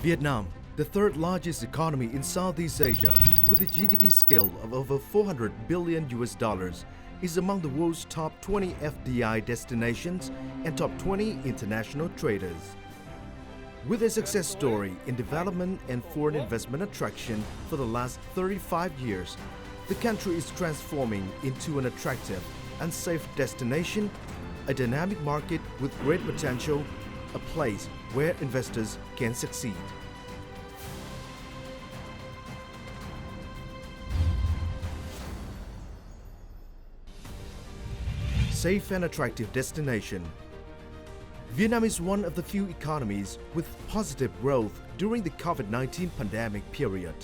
Vietnam, the third largest economy in Southeast Asia, with a GDP scale of over 400 billion US dollars, is among the world's top 20 FDI destinations and top 20 international traders. With a success story in development and foreign investment attraction for the last 35 years, the country is transforming into an attractive and safe destination, a dynamic market with great potential, a place where investors can succeed. Safe and attractive destination. Vietnam is one of the few economies with positive growth during the COVID-19 pandemic period.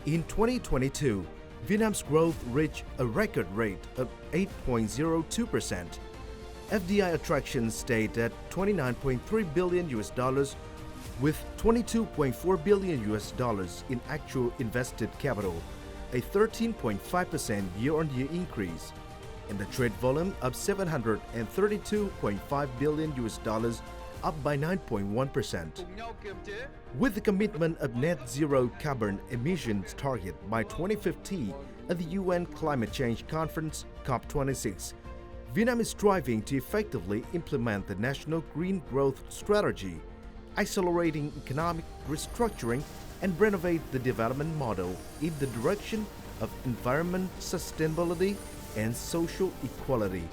In 2022, Vietnam's growth reached a record rate of 8.02%. FDI attractions stayed at 29.3 billion US dollars, with 22.4 billion US dollars in actual invested capital, a 13.5% year-on-year increase, and the trade volume of 732.5 billion US dollars, up by 9.1%. With the commitment of net zero carbon emissions target by 2050 at the UN Climate Change Conference COP26, Vietnam is striving to effectively implement the National Green Growth Strategy, accelerating economic restructuring and renovate the development model in the direction of environment sustainability and social equality.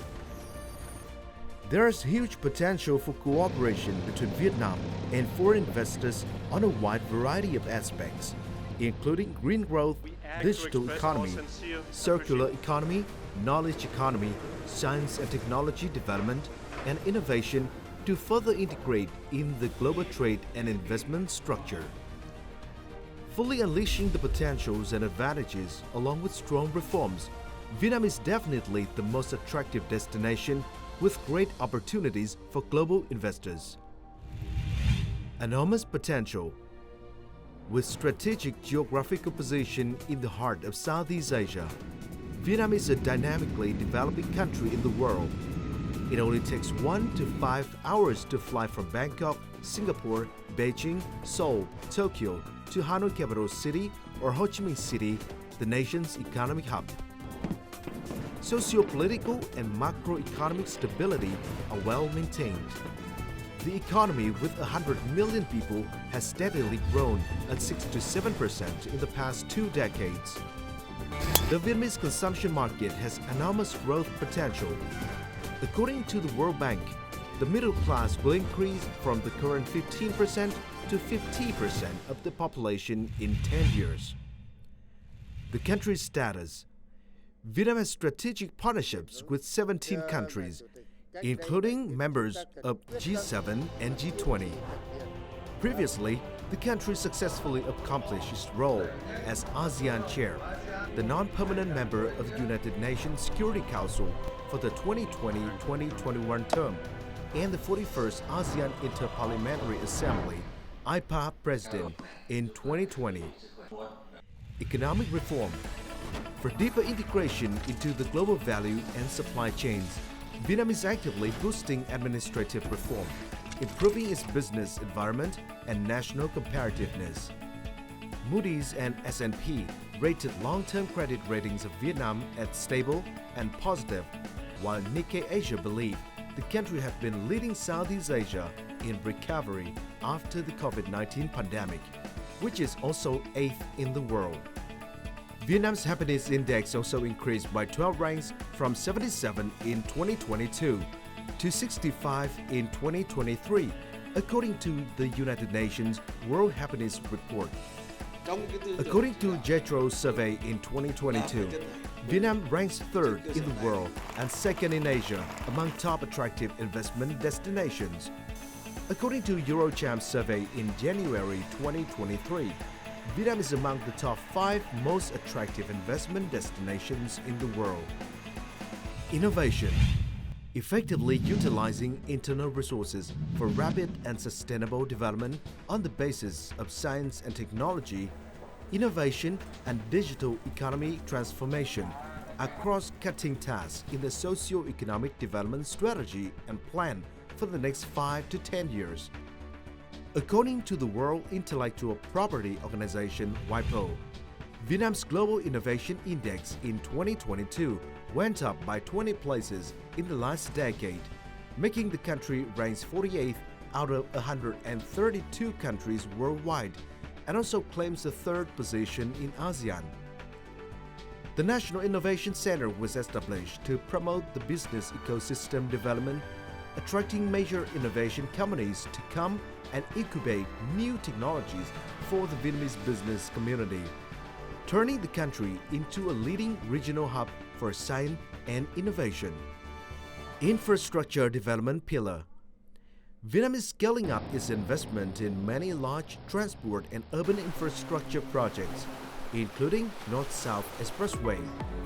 There is huge potential for cooperation between Vietnam and foreign investors on a wide variety of aspects, including green growth, digital economy, circular economy, knowledge economy, science and technology development, and innovation to further integrate in the global trade and investment structure. Fully unleashing the potentials and advantages along with strong reforms, Vietnam is definitely the most attractive destination with great opportunities for global investors. Enormous potential. With strategic geographical position in the heart of Southeast Asia, Vietnam is a dynamically developing country in the world. It only takes 1 to 5 hours to fly from Bangkok, Singapore, Beijing, Seoul, Tokyo to Hanoi capital city or Ho Chi Minh City, the nation's economic hub. Socio-political and macroeconomic stability are well maintained. The economy with 100 million people has steadily grown at 6 to 7% in the past 2 decades. The Vietnamese consumption market has enormous growth potential. According to the World Bank, the middle class will increase from the current 15% to 50% of the population in 10 years. The country's status. Vietnam has strategic partnerships with 17 countries, including members of G7 and G20. Previously, the country successfully accomplished its role as ASEAN Chair, the non-permanent member of the United Nations Security Council for the 2020-2021 term, and the 41st ASEAN Interparliamentary Assembly, IPA President in 2020. Economic reform. For deeper integration into the global value and supply chains, Vietnam is actively boosting administrative reform, improving its business environment and national competitiveness. Moody's and S&P rated long-term credit ratings of Vietnam at stable and positive, while Nikkei Asia believe the country has been leading Southeast Asia in recovery after the COVID-19 pandemic, which is also 8th in the world. Vietnam's happiness index also increased by 12 ranks from 77 in 2022 to 65 in 2023, according to the United Nations World Happiness Report. According to JETRO's survey in 2022, Vietnam ranks 3rd in the world and 2nd in Asia among top attractive investment destinations. According to Eurochamp's survey in January 2023, Vietnam is among the top 5 most attractive investment destinations in the world. Innovation. Effectively utilizing internal resources for rapid and sustainable development on the basis of science and technology, innovation and digital economy transformation are cross-cutting tasks in the socio-economic development strategy and plan for the next 5 to 10 years. According to the World Intellectual Property Organization (WIPO), Vietnam's Global Innovation Index in 2022 went up by 20 places in the last decade, making the country ranks 48th out of 132 countries worldwide, and also claims the third position in ASEAN. The National Innovation Center was established to promote the business ecosystem development, attracting major innovation companies to come and incubate new technologies for the Vietnamese business community, turning the country into a leading regional hub for science and innovation. Infrastructure development pillar. Vietnam is scaling up its investment in many large transport and urban infrastructure projects, including North-South Expressway,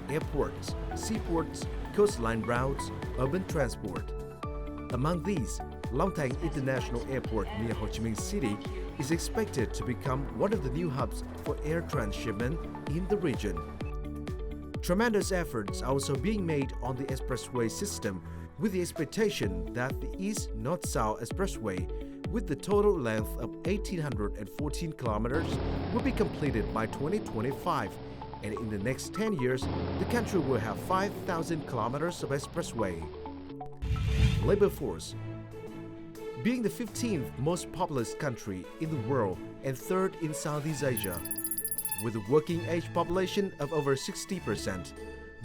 airports, seaports, coastline routes, urban transport. Among these, Long Thanh International Airport near Ho Chi Minh City is expected to become one of the new hubs for air transshipment in the region. Tremendous efforts are also being made on the expressway system, with the expectation that the East-North-South Expressway, with the total length of 1,814 kilometers, will be completed by 2025, and in the next 10 years, the country will have 5,000 kilometers of expressway. Labor force. Being the 15th most populous country in the world and third in Southeast Asia, with a working age population of over 60%,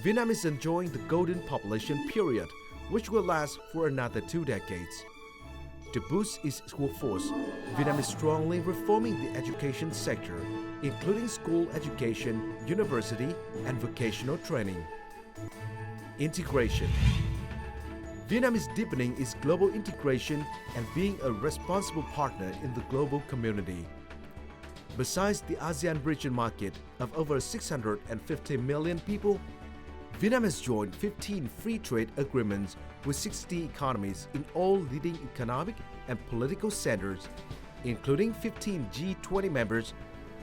Vietnam is enjoying the golden population period, which will last for another 2 decades. To boost its workforce, Vietnam is strongly reforming the education sector, including school education, university, and vocational training. Integration. Vietnam is deepening its global integration and being a responsible partner in the global community. Besides the ASEAN region market of over 650 million people, Vietnam has joined 15 free trade agreements with 60 economies in all leading economic and political centers, including 15 G20 members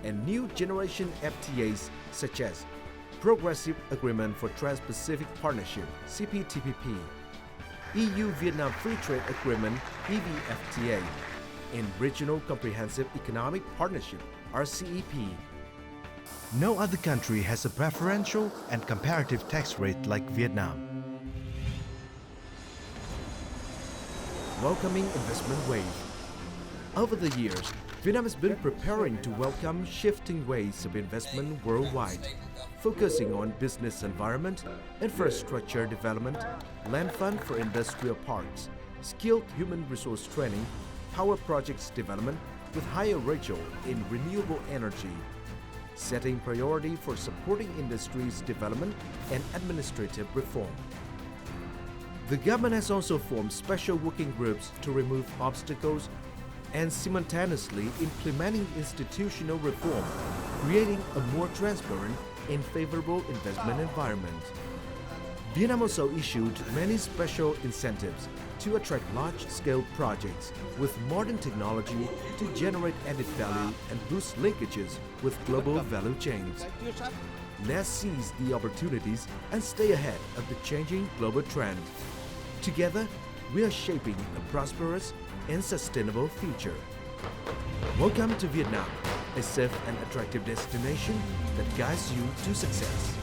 and new generation FTAs such as Progressive Agreement for Trans-Pacific Partnership (CPTPP), EU-Vietnam Free Trade Agreement (EVFTA), and Regional Comprehensive Economic Partnership (RCEP). No other country has a preferential and comparative tax rate like Vietnam. Welcoming investment wave. Over the years, Vietnam has been preparing to welcome shifting waves of investment worldwide, focusing on business environment, infrastructure development, land fund for industrial parks, skilled human resource training, power projects development with higher ratio in renewable energy, setting priority for supporting industries development and administrative reform. The government has also formed special working groups to remove obstacles and simultaneously implementing institutional reform, creating a more transparent and favorable investment environment. Vietnam also issued many special incentives to attract large-scale projects with modern technology to generate added value and boost linkages with global value chains. Let's seize the opportunities and stay ahead of the changing global trend. Together, we are shaping a prosperous and sustainable future. Welcome to Vietnam, a safe and attractive destination that guides you to success.